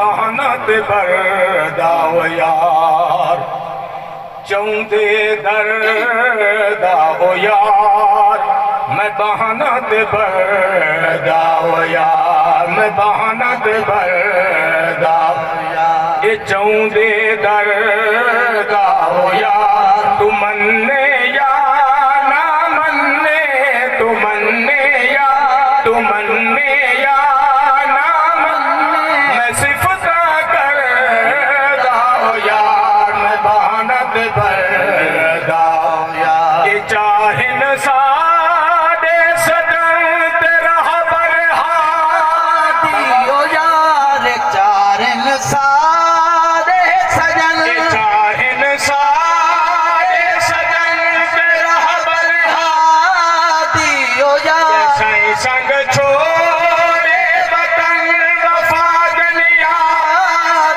बहाना ते बरदाओ यार चौंदे दरदाओ यार मैं बहाना ते बरदाओ यार मैं बहाना ते बरदाओ यार ये चौंदे दरदाओ यार तू मन्ने या ना मन्ने तू मन्ने या तू मन्ने या ना मन्ने मैं सिर्फ कर दाओ यार मैं बहाना ते बरदाओ यार ये चाहे न सादे सजन तेरा बरहादी ओ यार चारे न सारे सजन चाहे न सादे सजन तेरा बरहादी ओ यार सही संग छोड़े वतन वफा दुनिया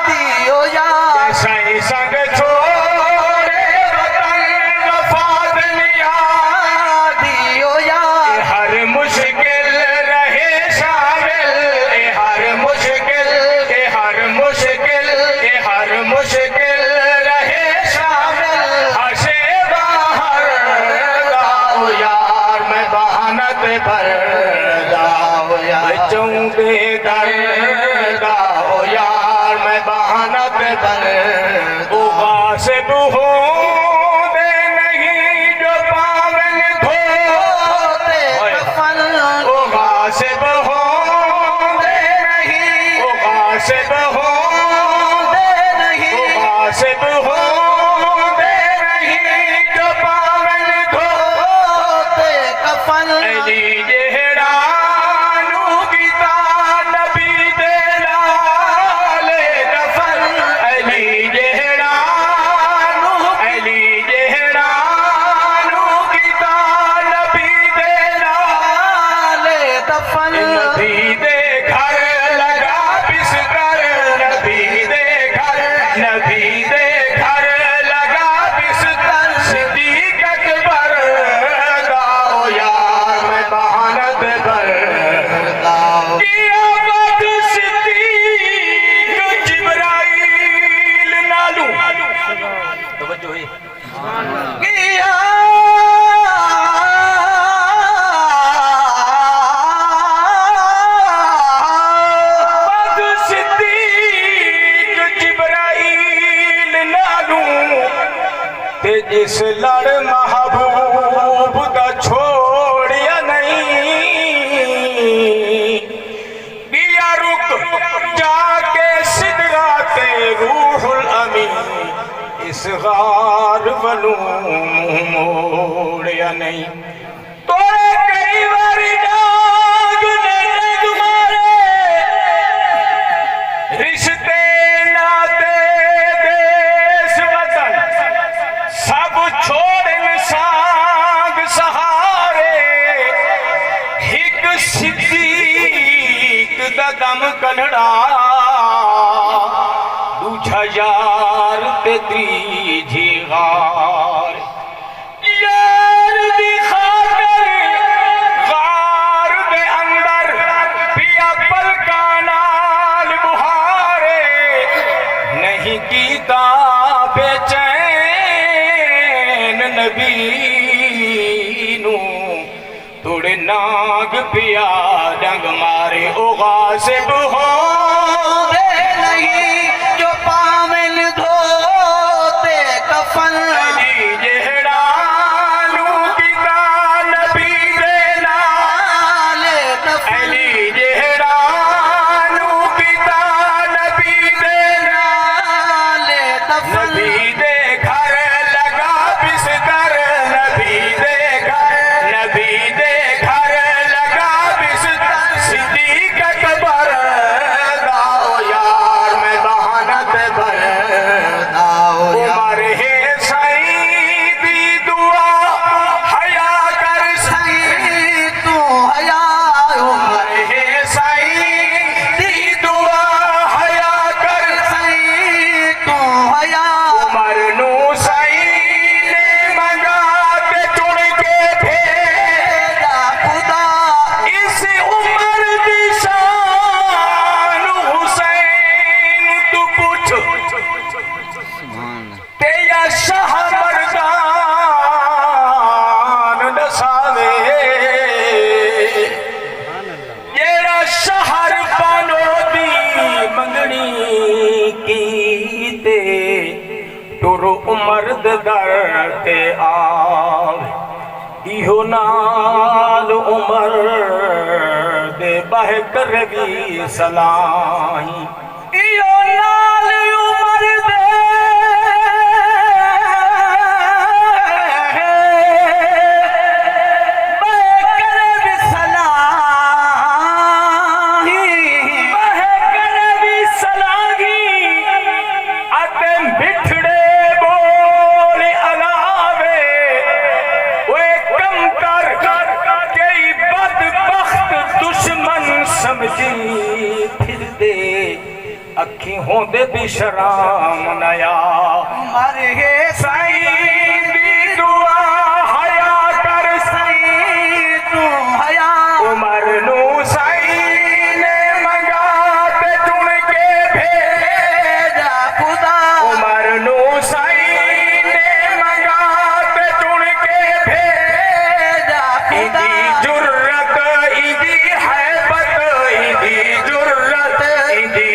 दी ओ यार सही संग छोड़े वतन वफा दुनिया दी ओ यार हर मुश्किल रहे शामिल हर मुश्किल हर मुश्किल हर मुश्किल रहे शामिल हसे बाहर दाओ यार मैं बहाना ते बरदाओ यार चौंदे दरदाओ यार मैं बहाना ते बरदाओ से हो दे नहीं जो पावन धोते कफन ओ गासिब हो दे नहीं ओ गासिब हो दे नहीं ओ गासिब हो दे नहीं जो पावन होते कफन अली जेहड़ा नू गीता नबी दे नाले दफन अली जेहड़ा नू अली जेहड़ा नू गीता नबी दे नाले दफन नबी दे घर लगा बिस्तर नबी दे घर नबी दे घर लगा बिस्तर सिद्दीक अकबर दाओ यार मैं बहाना ते बरदाओ किया बद सिद्दीक जिब्राइल नालू तवज्जो है किया बद सिद्दीक जिब्राइल नालू ते जिस लड़ महबूब दा छोड़िया नहीं दिया रुक जाके सिदरा ते रूहुल अमीन इस गार वनू मोड़िया नहीं तोरे कई बारी डाग ने डग मारे रिश्ते नाते देश वतन सब छोड़न सांग सहारे हिक सिद्दीक दा दम कलड़ा दूजा यार ते त्रीजी गार यार दी खातर गार दे अंदर पिया पलका नाल बुहारे नहीं कीता बेचैन नबी नू तोड़े नाग पिया डंग मारे ओ गासिब हो दे नहीं जो पावन धोते कफन अली जेहड़ा नू कीता नबी दे नाले दफन अली जेहड़ा नू कीता नबी दे नाले दफन नबी दे घर लगा बिस्तर नबी दे घर लगा बिस्तर सिद्दीक अकबर टुर उमर दर ते आव इहो नाल उमर दे बह कर भी सलाही इहो नाल उमर दे अखी होंदे भी शराम नया उमर है साईं दी दुआ हया कर सही तू हया उमर नू साईं ने मंगा ते चुन के भेजा खुदा उमर नू साईं ने मंगा ते चुन के भेजा खुदा इदी जुर्रत इदी हैबत इदी जुर्रत इदी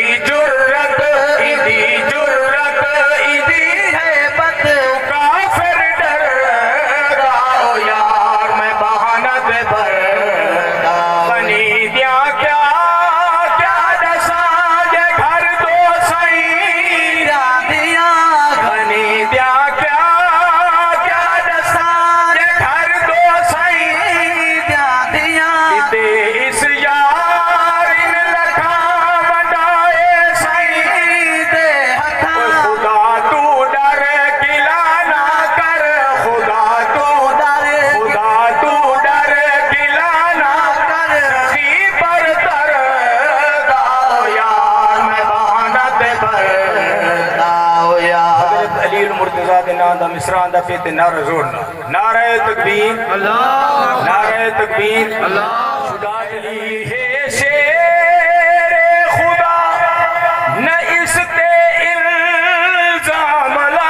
मिसरा दा पे ते नारा जोड़ना नारे तकबीर अल्लाह नारे तकबीर अल्लाह खुदा अली है शेर खुदा न इस पे इल्जाम ला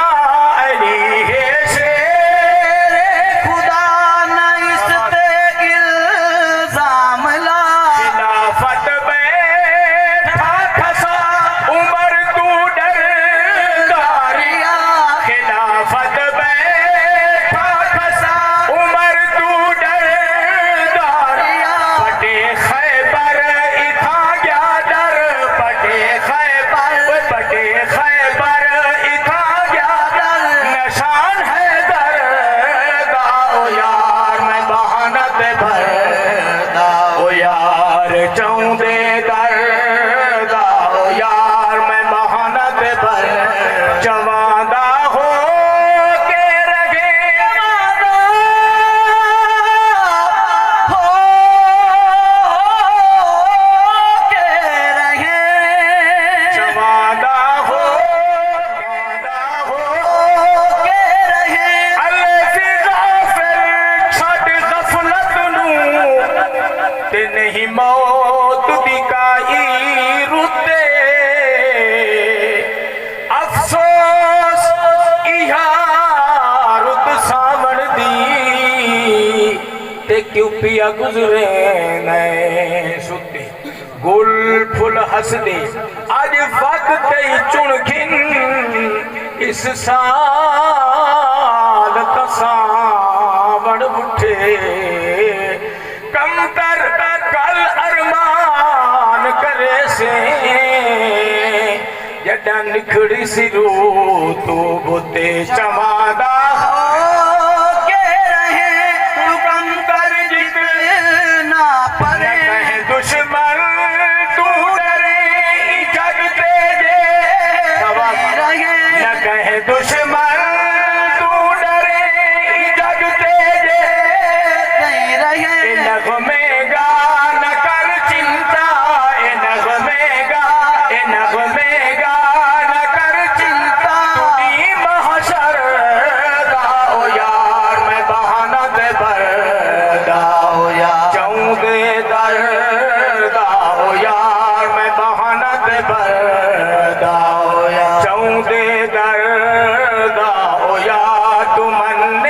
अली है शेर खुदा न इस पे इल्जाम ला खिलाफत बैठा खसा उमर तू डर दारिया खिलाफत नहीं मौत दिखाई रुते अफसोस इहा रुत सावण दी ते क्यों पिया गुजरे नए सुते गुल फुल हसदे अज वक्त चुन खिन इस साल तसावण उठे कम कर कल अरमान करे से जडा निखड़ी सिरू तो बुते चमादा के रहे तू कम कर जितना परे कहे दुश्मन तू डरे जग तेजे रहे न कहे दुश्मन तू डरे जग तेजे रहे नगमे चौदे दर दा ओ या तू मन